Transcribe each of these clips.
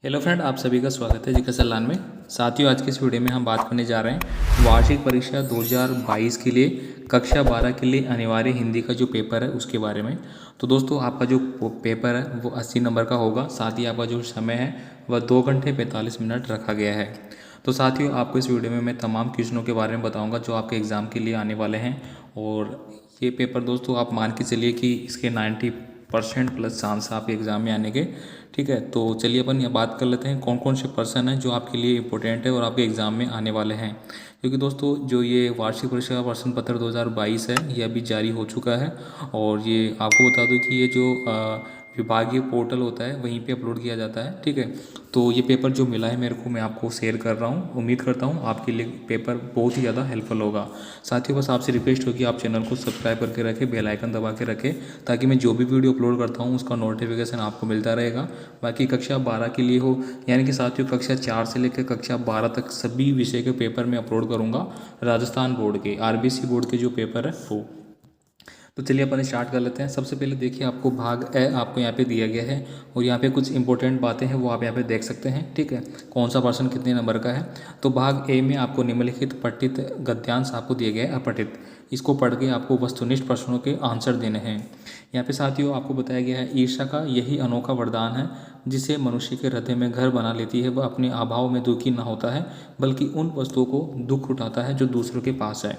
Hello friend, आप सभी का स्वागत है जी सलान में। साथियों, आज के इस वीडियो में हम बात करने जा रहे हैं वार्षिक परीक्षा 2022 के लिए कक्षा 12 के लिए अनिवार्य हिंदी का जो पेपर है उसके बारे में। तो दोस्तों, आपका जो पेपर है वो 80 नंबर का होगा। साथ ही आपका जो समय है वह 2 घंटे 45 मिनट रखा गया है। तो साथियों, आपको इस वीडियो में मैं तमाम क्वेश्चनों के बारे में बताऊँगा जो आपके एग्ज़ाम के लिए आने वाले हैं। और ये पेपर दोस्तों आप मान के चलिए कि इसके 90% प्लस चांस आपके एग्ज़ाम में आने के। ठीक है, तो चलिए अपन ये बात कर लेते हैं कौन कौन से पर्सन हैं जो आपके लिए इम्पोर्टेंट है और आपके एग्ज़ाम में आने वाले हैं। क्योंकि दोस्तों, जो ये वार्षिक परीक्षा का प्रश्न पत्र 2022 है ये अभी जारी हो चुका है। और ये आपको बता दूं कि ये जो विभागीय पोर्टल होता है वहीं पे अपलोड किया जाता है। ठीक है, तो ये पेपर जो मिला है मेरे को, मैं आपको शेयर कर रहा हूँ। उम्मीद करता हूँ आपके लिए पेपर बहुत ही ज़्यादा हेल्पफुल होगा। साथियों, बस आपसे रिक्वेस्ट होगी आप चैनल को सब्सक्राइब करके रखें, बेल आइकन दबा के रखें, ताकि मैं जो भी वीडियो अपलोड करता हूँ उसका नोटिफिकेशन आपको मिलता रहेगा। बाकी कक्षा 12 के लिए हो, यानी कि साथियों कक्षा 4 से लेकर कक्षा 12 तक सभी विषय के पेपर मैं अपलोड करूँगा। राजस्थान बोर्ड के, आरबीसी बोर्ड के जो पेपर है वो। तो चलिए अपन स्टार्ट कर लेते हैं। सबसे पहले देखिए, आपको भाग ए आपको यहाँ पे दिया गया है और यहाँ पे कुछ इंपॉर्टेंट बातें हैं वो आप यहाँ पे देख सकते हैं। ठीक है, कौन सा पर्सन कितने नंबर का है। तो भाग ए में आपको निम्नलिखित पठित गद्यांश आपको दिए गए अपठित। इसको पढ़ के आपको वस्तुनिष्ठ प्रश्नों के आंसर देने हैं। यहाँ पे साथियों आपको बताया गया है, ईर्ष्या का यही अनोखा वरदान है जिसे मनुष्य के हृदय में घर बना लेती है। वह अपने अभाव में दुखी न होता है, बल्कि उन वस्तुओं को दुख उठाता है जो दूसरों के पास है।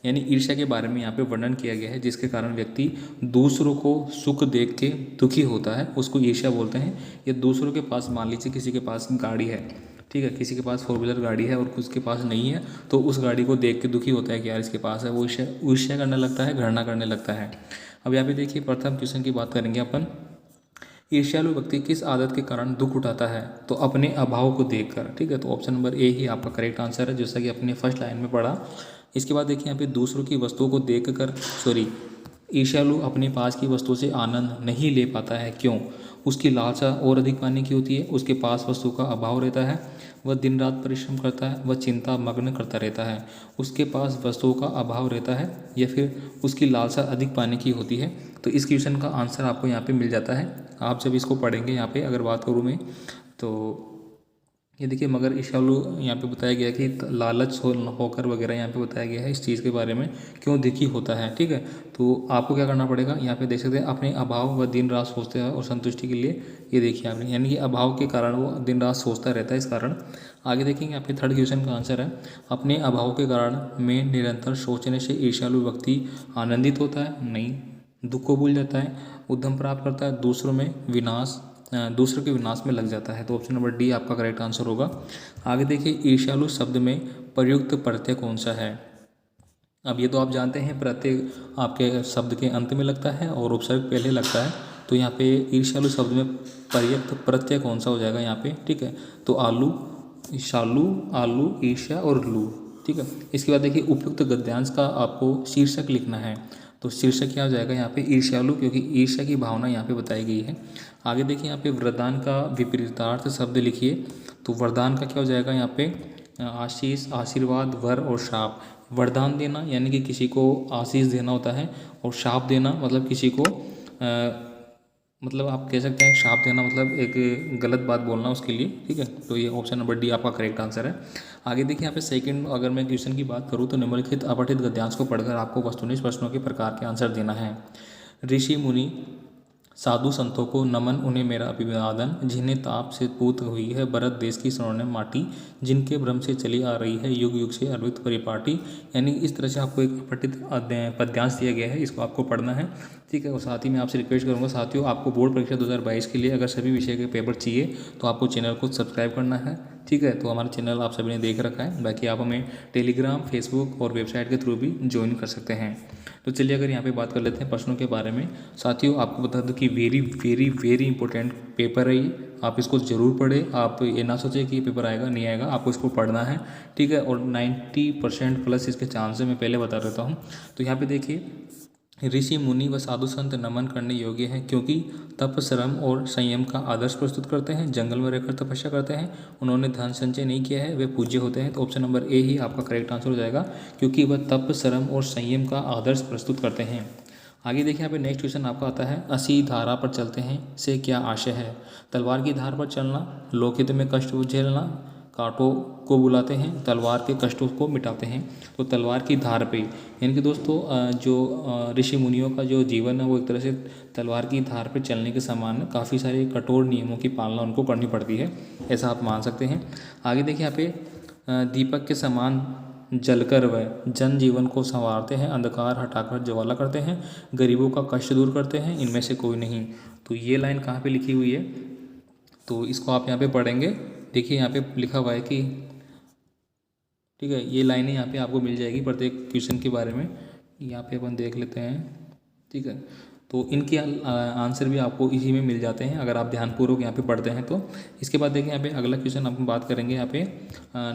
यानी ईर्ष्या के बारे में यहाँ पे वर्णन किया गया है, जिसके कारण व्यक्ति दूसरों को सुख देख के दुखी होता है, उसको ईर्ष्या बोलते हैं। या दूसरों के पास, मान लीजिए किसी के पास गाड़ी है, ठीक है, किसी के पास 4 व्हीलर गाड़ी है और उसके पास नहीं है, तो उस गाड़ी को देख के दुखी होता है कि यार इसके पास है, वो ईर्ष्या ईर्ष्या करने लगता है, घृणा करने लगता है। अब यहाँ पे देखिए, प्रथम क्वेश्चन की बात करेंगे अपन। ईर्ष्यालु व्यक्ति किस आदत के कारण दुख उठाता है? तो अपने अभाव को देखकर। ठीक है, तो ऑप्शन नंबर ए ही आपका करेक्ट आंसर है, जैसा कि अपने फर्स्ट लाइन में पढ़ा। इसके बाद देखिए यहाँ पे, दूसरों की वस्तुओं को देखकर, सॉरी, ईर्ष्यालु अपने पास की वस्तु से आनंद नहीं ले पाता है। क्यों? उसकी लालसा और अधिक पाने की होती है, उसके पास वस्तु का अभाव रहता है, वह दिन रात परिश्रम करता है, वह चिंता मग्न करता रहता है, उसके पास वस्तुओं का अभाव रहता है, या फिर उसकी लालसा अधिक पाने की होती है। तो इस क्वेश्चन का आंसर आपको यहाँ पे मिल जाता है। आप जब इसको पढ़ेंगे, यहाँ पे अगर बात करूँ मैं, तो ये देखिए, मगर ईर्ष्यालु यहाँ पे बताया गया कि लालच होकर वगैरह यहाँ पे बताया गया है इस चीज़ के बारे में, क्यों दुखी होता है। ठीक है, तो आपको क्या करना पड़ेगा, यहाँ पे देख सकते हैं, अपने अभाव व दिन रात सोचते हैं और संतुष्टि के लिए। ये देखिए आपने, यानी कि अभाव के कारण वो दिन रात सोचता रहता है, इस कारण। आगे देखेंगे, यहाँ पे थर्ड क्वेश्चन का आंसर है, अपने अभाव के कारण में निरंतर सोचने से ईर्ष्यालु व्यक्ति आनंदित होता है? नहीं, दुख को भूल जाता है, उद्यम प्राप्त करता है, दूसरों के विनाश में लग जाता है। तो ऑप्शन नंबर डी आपका करेक्ट आंसर होगा। आगे देखिए, ईर्ष्यालु शब्द में प्रयुक्त प्रत्यय कौन सा है? अब ये तो आप जानते हैं, प्रत्यय आपके शब्द के अंत में लगता है और उपसर्ग पहले लगता है। तो यहाँ पे ईर्ष्यालु शब्द में प्रयुक्त प्रत्यय कौन सा हो जाएगा यहाँ पे? ठीक है, तो आलू, शालू, आलू, ईर्ष्या और लू। ठीक है, इसके बाद देखिए, उपयुक्त गद्यांश का आपको शीर्षक लिखना है। तो शीर्षक क्या हो जाएगा यहाँ पे? ईर्ष्यालु, क्योंकि ईर्ष्या की भावना यहाँ पे बताई गई है। आगे देखिए, यहाँ पे वरदान का विपरीतार्थ शब्द लिखिए। तो वरदान का क्या हो जाएगा यहाँ पे? आशीष, आशीर्वाद, वर और शाप। वरदान देना यानी कि किसी को आशीष देना होता है, और शाप देना मतलब किसी को मतलब आप कह सकते हैं शाप देना मतलब एक गलत बात बोलना उसके लिए। ठीक है, तो ये ऑप्शन नंबर डी आपका करेक्ट आंसर है। आगे देखिए, यहाँ पे सेकंड, अगर मैं क्वेश्चन की बात करूँ तो निम्नलिखित अपठित गद्यांश को पढ़कर आपको वस्तुनिष्ठ प्रश्नों के प्रकार के आंसर देना है। ऋषि मुनि साधु संतों को नमन, उन्हें मेरा अभिवादन, जिन्हें ताप से पूत हुई है भरत देश की स्वर्णिम माटी, जिनके भ्रम से चली आ रही है युग युग से अर्पित परिपाटी। यानी इस तरह से आपको एक पठित पद्यांश दिया गया है, इसको आपको पढ़ना है। ठीक है, और साथ ही मैं आपसे रिक्वेस्ट करूंगा साथियों, आपको बोर्ड परीक्षा 2022 के लिए अगर सभी विषय के पेपर चाहिए तो आपको चैनल को सब्सक्राइब करना है। ठीक है, तो हमारा चैनल आप सभी ने देख रखा है, बाकी आप हमें टेलीग्राम, फेसबुक और वेबसाइट के थ्रू भी ज्वाइन कर सकते हैं। तो चलिए अगर यहाँ पे बात कर लेते हैं प्रश्नों के बारे में। साथियों, आपको बता दूं कि very very very important paper है ये, आप इसको ज़रूर पढ़ें। आप ये ना सोचें कि ये पेपर आएगा नहीं आएगा, आपको इसको पढ़ना है। ठीक है, और 90% प्लस इसके चांस है, मैं पहले बता देता हूँ। तो यहाँ पे देखिए, ऋषि मुनि व साधु संत नमन करने योग्य हैं, क्योंकि तप, श्रम और संयम का आदर्श प्रस्तुत करते हैं, जंगल में रहकर तपस्या करते हैं, उन्होंने धन संचय नहीं किया है, वे पूज्य होते हैं। तो ऑप्शन नंबर ए ही आपका करेक्ट आंसर हो जाएगा, क्योंकि वह तप, श्रम और संयम का आदर्श प्रस्तुत करते हैं। आगे देखिए यहाँ पे नेक्स्ट क्वेश्चन आपका आता है, असी धारा पर चलते हैं से क्या आशय है। तलवार की धार पर चलना, लोकहित में कष्ट झेलना, कांटों को बुलाते हैं, तलवार के कष्टों को मिटाते हैं। तो तलवार की धार पे यानी कि दोस्तों जो ऋषि मुनियों का जो जीवन है वो एक तरह से तलवार की धार पे चलने के समान है। काफ़ी सारे कठोर नियमों की पालना उनको करनी पड़ती है, ऐसा आप मान सकते हैं। आगे देखिए यहाँ पे दीपक के समान जलकर वह जन जीवन को संवारते हैं, अंधकार हटाकर ज्वाला करते हैं, गरीबों का कष्ट दूर करते हैं, इनमें से कोई नहीं। तो ये लाइन कहाँ पे लिखी हुई है, तो इसको आप यहाँ पे पढ़ेंगे। देखिए यहाँ पे लिखा हुआ है कि, ठीक है, ये लाइनें यहाँ पे आपको मिल जाएगी प्रत्येक क्वेश्चन के बारे में। यहाँ पे अपन देख लेते हैं, ठीक है। तो इनके आंसर भी आपको इसी में मिल जाते हैं अगर आप ध्यानपूर्वक यहाँ पे पढ़ते हैं तो। इसके बाद देखिए यहाँ पे अगला क्वेश्चन हम बात करेंगे। यहाँ पे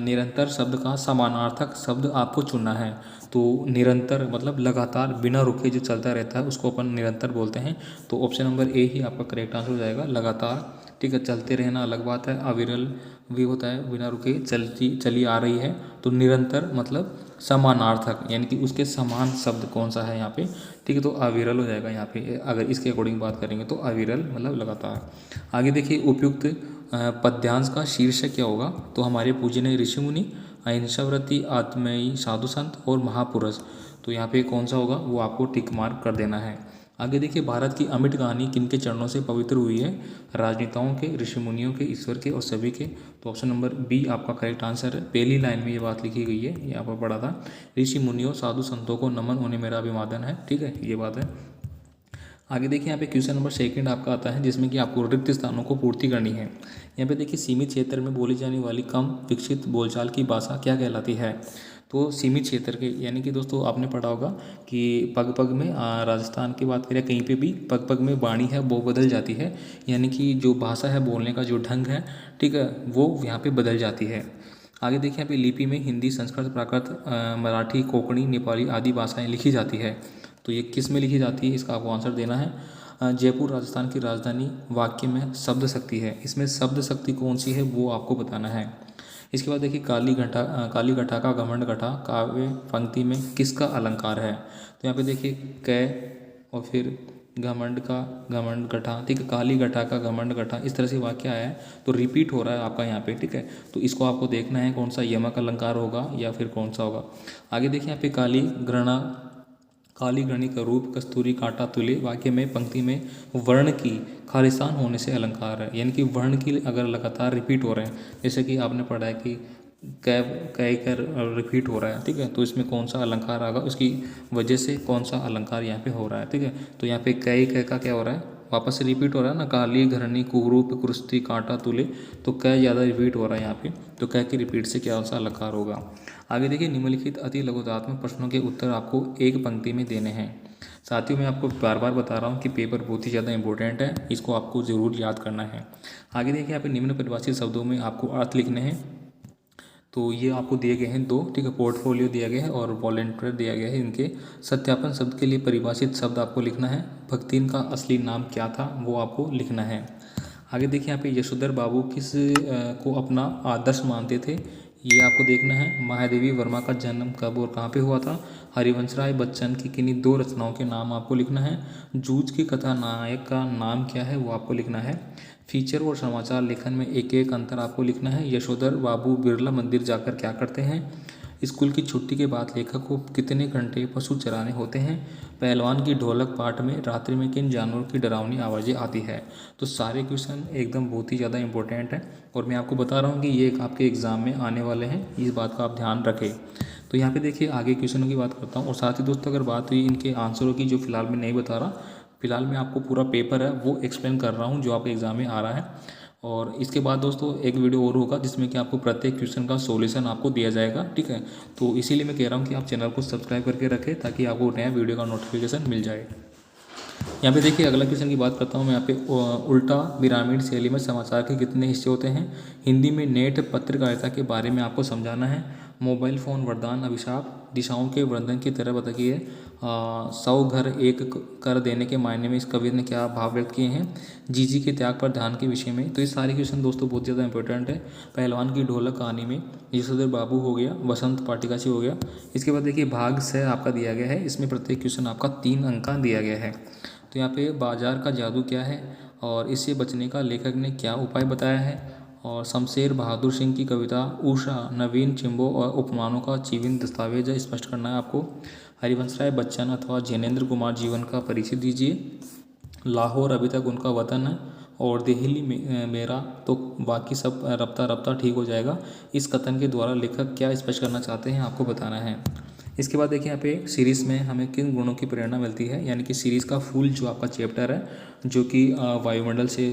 निरंतर शब्द का समानार्थक शब्द आपको चुनना है। तो निरंतर मतलब लगातार बिना रुके जो चलता रहता है उसको अपन निरंतर बोलते हैं। तो ऑप्शन नंबर ए ही आपका करेक्ट आंसर हो जाएगा, लगातार, ठीक है। चलते रहना अलग बात है, अविरल भी होता है, बिना रुके चली आ रही है। तो निरंतर मतलब समानार्थक यानी कि उसके समान शब्द कौन सा है यहाँ पे, ठीक है। तो अविरल हो जाएगा यहाँ पे, अगर इसके अकॉर्डिंग बात करेंगे तो अविरल मतलब लगातार। आगे देखिए उपयुक्त पद्यांश का शीर्षक क्या होगा। तो हमारे पूजनीय ऋषि मुनि, अहिंसाव्रती, आत्मयी साधु संत और महापुरुष। तो यहाँ पे कौन सा होगा वो आपको टिक मार्क कर देना है। आगे देखिए भारत की अमिट कहानी किनके चरणों से पवित्र हुई है। राजनेताओं के, ऋषि मुनियों के, ईश्वर के और सभी के। तो ऑप्शन नंबर बी आपका करेक्ट आंसर है। पहली लाइन में ये बात लिखी गई है, यहाँ पर पढ़ा था, ऋषि मुनियों साधु संतों को नमन, उन्हें मेरा अभिवादन है, ठीक है, ये बात है। आगे देखिए यहाँ पे क्वेश्चन नंबर सेकंड आपका आता है जिसमें कि आपको रिक्त स्थानों को पूर्ति करनी है। यहाँ पे देखिए सीमित क्षेत्र में बोली जाने वाली कम विकसित बोलचाल की भाषा क्या कहलाती है। तो सीमित क्षेत्र के यानी कि दोस्तों आपने पढ़ा होगा कि पग पग में, राजस्थान की बात करें कहीं पे भी पग पग में वाणी है वो बदल जाती है, यानी कि जो भाषा है बोलने का जो ढंग है, ठीक है, वो यहाँ पे बदल जाती है। आगे देखिए यहाँ पे लिपि में हिंदी, संस्कृत, प्राकृत, मराठी, कोंकणी, नेपाली आदि भाषाएं लिखी जाती है। तो ये किस में लिखी जाती है इसका आपको आंसर देना है। जयपुर राजस्थान की राजधानी, वाक्य में शब्द शक्ति है, इसमें शब्द शक्ति कौन सी है वो आपको बताना है। इसके बाद देखिए काली घटा का घमंड घटा काव्य पंक्ति में किसका अलंकार है। तो यहाँ पे देखिए कै और फिर घमंड का घमंड घटा, ठीक है, काली घटा का घमंड घटा, इस तरह से वाक्य आया है तो रिपीट हो रहा है आपका यहाँ पे, ठीक है। तो इसको आपको देखना है कौन सा यमक अलंकार होगा या फिर कौन सा होगा। आगे देखिए यहाँ पे काली घृणी का रूप कस्तूरी कांटा तुले, वाक्य में पंक्ति में वर्ण की खालिस्तान होने से अलंकार है, यानी कि वर्ण की अगर लगातार रिपीट हो रहे हैं, जैसे कि आपने पढ़ा है कि कै कर रिपीट हो रहा है, ठीक है, तो इसमें कौन सा अलंकार आएगा, उसकी वजह से कौन सा अलंकार यहाँ पे हो रहा है, ठीक है। तो यहाँ पे कै का क्या हो रहा है, वापस से रिपीट हो रहा है ना, काली घरनी कुरूप कुरुस्ती कांटा तुले, तो कै ज़्यादा रिपीट हो रहा है यहाँ पे, तो कै की रिपीट से क्या सा अलंकार होगा। आगे देखिए निम्नलिखित अति लघुतात्मक प्रश्नों के उत्तर आपको एक पंक्ति में देने हैं। साथियों मैं आपको बार बार बता रहा हूँ कि पेपर बहुत ही ज़्यादा इंपॉर्टेंट है, इसको आपको ज़रूर याद करना है। आगे देखिए यहाँ पे निम्न परिभाषित शब्दों में आपको अर्थ लिखने हैं। तो ये आपको दिए गए हैं दो, ठीक है, पोर्टफोलियो दिया गया है और वॉलंटियर दिया गया है। इनके सत्यापन शब्द के लिए परिभाषित शब्द आपको लिखना है। भक्तिन का असली नाम क्या था वो आपको लिखना है। आगे देखिए यहाँ पे यशोधर बाबू किस को अपना आदर्श मानते थे, ये आपको देखना है। महादेवी वर्मा का जन्म कब और कहाँ पे हुआ था। हरिवंश राय बच्चन की किन्हीं दो रचनाओं के नाम आपको लिखना है। जूझ की कथा नायक का नाम क्या है वो आपको लिखना है। फीचर और समाचार लेखन में एक एक अंतर आपको लिखना है। यशोधर बाबू बिरला मंदिर जाकर क्या करते हैं। स्कूल की छुट्टी के बाद लेखक को कितने घंटे पशु चराने होते हैं। पहलवान की ढोलक पाठ में रात्रि में किन जानवरों की डरावनी आवाज़ें आती है। तो सारे क्वेश्चन एकदम बहुत ही ज़्यादा इंपॉर्टेंट है और मैं आपको बता रहा हूँ कि ये आपके एग्ज़ाम में आने वाले हैं, इस बात का आप ध्यान रखें। तो यहाँ पे देखिए आगे क्वेश्चनों की बात करता हूँ और साथ ही दोस्तों अगर बात हुई इनके आंसरों की, जो फिलहाल मैं नहीं बता रहा, फिलहाल मैं आपको पूरा पेपर है वो एक्सप्लेन कर रहा हूँ जो आपके एग्ज़ाम में आ रहा है। और इसके बाद दोस्तों एक वीडियो और होगा जिसमें कि आपको प्रत्येक क्वेश्चन का सॉल्यूशन आपको दिया जाएगा, ठीक है। तो इसीलिए मैं कह रहा हूँ कि आप चैनल को सब्सक्राइब करके रखें ताकि आपको नया वीडियो का नोटिफिकेशन मिल जाए। यहाँ पे देखिए अगला क्वेश्चन की बात करता हूँ मैं। यहाँ पे उल्टा ग्रामीण शैली में समाचार के कितने हिस्से होते हैं। हिंदी में नेट पत्रकारिता के बारे में आपको समझाना है। मोबाइल फ़ोन वरदान अभिशाप, दिशाओं के वर्णन की तरह बताइए 100 घर एक कर देने के मायने में इस कवि ने क्या भाव व्यक्त किए हैं। जीजी के त्याग पर ध्यान के विषय में। तो ये सारे क्वेश्चन दोस्तों बहुत ज़्यादा इंपॉर्टेंट है। पहलवान की ढोलक कहानी में यशोधर बाबू हो गया, वसंत पाटिकाची हो गया। इसके बाद देखिए भाग से आपका दिया गया है, इसमें प्रत्येक क्वेश्चन आपका 3 अंक का दिया गया है। तो यहाँ पे बाजार का जादू क्या है और इससे बचने का लेखक ने क्या उपाय बताया है। और शमशेर बहादुर सिंह की कविता उषा नवीन चिंबो और उपमानों का जीवंत दस्तावेज स्पष्ट करना है आपको। हरिवंश राय बच्चन अथवा जैनेन्द्र कुमार जीवन का परिचय दीजिए। लाहौर अभी तक उनका वतन है और दिल्ली मेरा, तो बाकी सब रफ्ता रफ्ता ठीक हो जाएगा। इस कथन के द्वारा लेखक क्या स्पष्ट करना चाहते हैं आपको बताना है। इसके बाद देखिए यहाँ पे सीरीज़ में हमें किन गुणों की प्रेरणा मिलती है, यानी कि सीरीज़ का फुल जो आपका चैप्टर है जो कि वायुमंडल से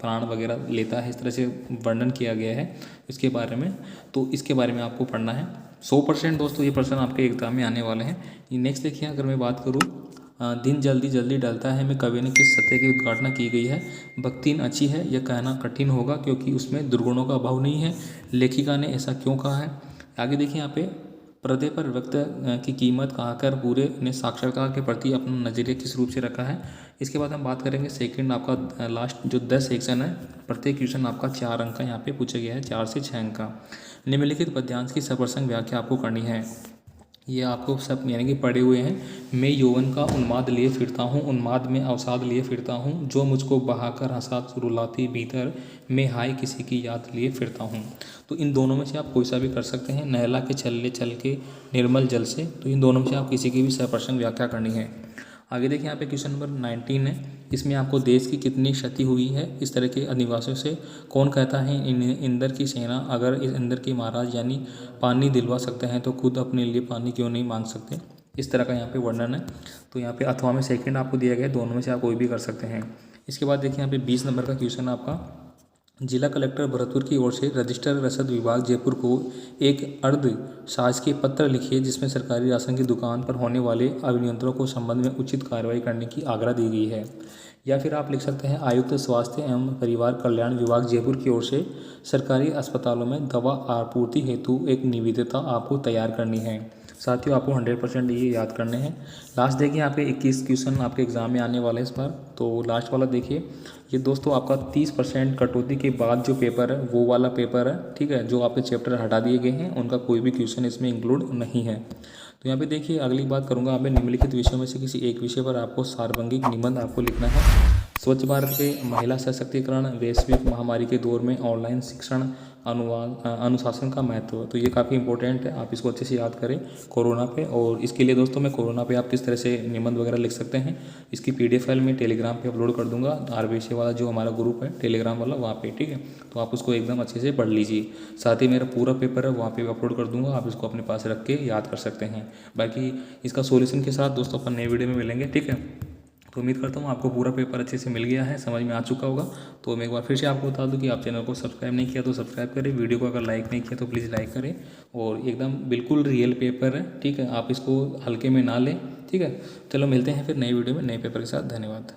प्राण वगैरह लेता है, इस तरह से वर्णन किया गया है इसके बारे में। तो इसके बारे में आपको पढ़ना है 100% दोस्तों। ये प्रश्न आपके एग्जाम में आने वाले हैं। नेक्स्ट देखिए, अगर मैं बात करूँ दिन जल्दी जल्दी डलता है में कवि ने किस सत्य की उद्घाटना की गई है। भक्तिन अच्छी है यह कहना कठिन होगा क्योंकि उसमें दुर्गुणों का अभाव नहीं है। लेखिका ने ऐसा क्यों कहा है। आगे देखिए यहाँ पे पर्दे पर व्यक्त की कीमत कहाकर पूरे ने साक्षरता के प्रति अपना नज़रिया किस रूप से रखा है। इसके बाद हम बात करेंगे सेकंड आपका लास्ट जो 10 सेक्शन है, प्रत्येक क्वेश्चन आपका 4 अंक का यहाँ पे पूछा गया है, 4 से 6 अंक का। निम्नलिखित पद्यांश की सप्रसंग व्याख्या आपको करनी है। ये आपको सब यानी कि पढ़े हुए हैं। मैं यौवन का उन्माद लिए फिरता हूँ, उन्माद में अवसाद लिए फिरता हूँ, जो मुझको बहाकर हंसा रुलाती भीतर, मैं हाय किसी की याद लिए फिरता हूँ। तो इन दोनों में से आप कोई सा भी कर सकते हैं। नहला के छल्ले चल के निर्मल जल से, तो इन दोनों में से आप किसी की भी सप्रसंग व्याख्या करनी है। आगे देखिए यहाँ पे क्वेश्चन नंबर 19 है। इसमें आपको देश की कितनी क्षति हुई है इस तरह के अधिवासियों से। कौन कहता है इंदर की सेना अगर इस इंदर के महाराज यानी पानी दिलवा सकते हैं तो खुद अपने लिए पानी क्यों नहीं मांग सकते। इस तरह का यहाँ पे वर्णन है। तो यहाँ पे अथवा में सेकंड आपको दिया गया है, दोनों में से आप कोई भी कर सकते हैं। इसके बाद देखिए यहाँ पे 20 नंबर का क्वेश्चन आपका, जिला कलेक्टर भरतपुर की ओर से रजिस्टर रसद विभाग जयपुर को एक अर्ध शासकीय पत्र लिखिए जिसमें सरकारी राशन की दुकान पर होने वाले अभियंत्रों को संबंध में उचित कार्रवाई करने की आग्रह दी गई है। या फिर आप लिख सकते हैं आयुक्त स्वास्थ्य एवं परिवार कल्याण विभाग जयपुर की ओर से सरकारी अस्पतालों में दवा आपूर्ति हेतु एक निविदा आपको तैयार करनी है। साथियों आपको 100% ये याद करने हैं। लास्ट देखिए यहाँ पे 21 क्वेश्चन आपके एग्जाम में आने वाले हैं इस बार। तो लास्ट वाला देखिए, ये दोस्तों आपका 30% कटौती के बाद जो पेपर है वो वाला पेपर है, ठीक है। जो आपके चैप्टर हटा दिए गए हैं उनका कोई भी क्वेश्चन इसमें इंक्लूड नहीं है। तो यहाँ पे देखिए अगली बात करूँगा, आप निम्नलिखित विषयों में से किसी एक विषय पर आपको सार्वजनिक निबंध आपको लिखना है। स्वच्छ भारत के महिला सशक्तिकरण, वैश्विक महामारी के दौर में ऑनलाइन शिक्षण, अनुशासन का महत्व। तो ये काफ़ी इंपॉर्टेंट है, आप इसको अच्छे से याद करें कोरोना पे। और इसके लिए दोस्तों मैं कोरोना पे आप किस तरह से निबंध वगैरह लिख सकते हैं इसकी PDF फाइल मैं टेलीग्राम पे अपलोड कर दूंगा। RBC वाला जो हमारा ग्रुप है टेलीग्राम वाला, वहाँ पे, ठीक है। तो आप उसको एकदम अच्छे से पढ़ लीजिए। साथ ही मेरा पूरा पेपर है वहाँ पे अपलोड कर दूंगा, आप इसको अपने पास रख के याद कर सकते हैं। बाकी इसका सोल्यूशन के साथ दोस्तों अपन नए वीडियो में मिलेंगे, ठीक है। तो उम्मीद करता हूँ आपको पूरा पेपर अच्छे से मिल गया है, समझ में आ चुका होगा। तो मैं एक बार फिर से आपको बता दूं कि आप चैनल को सब्सक्राइब नहीं किया तो सब्सक्राइब करें, वीडियो को अगर लाइक नहीं किया तो प्लीज़ लाइक करें। और एकदम बिल्कुल रियल पेपर है, ठीक है, आप इसको हल्के में ना लें, ठीक है। चलो मिलते हैं फिर नई वीडियो में नए पेपर के साथ। धन्यवाद।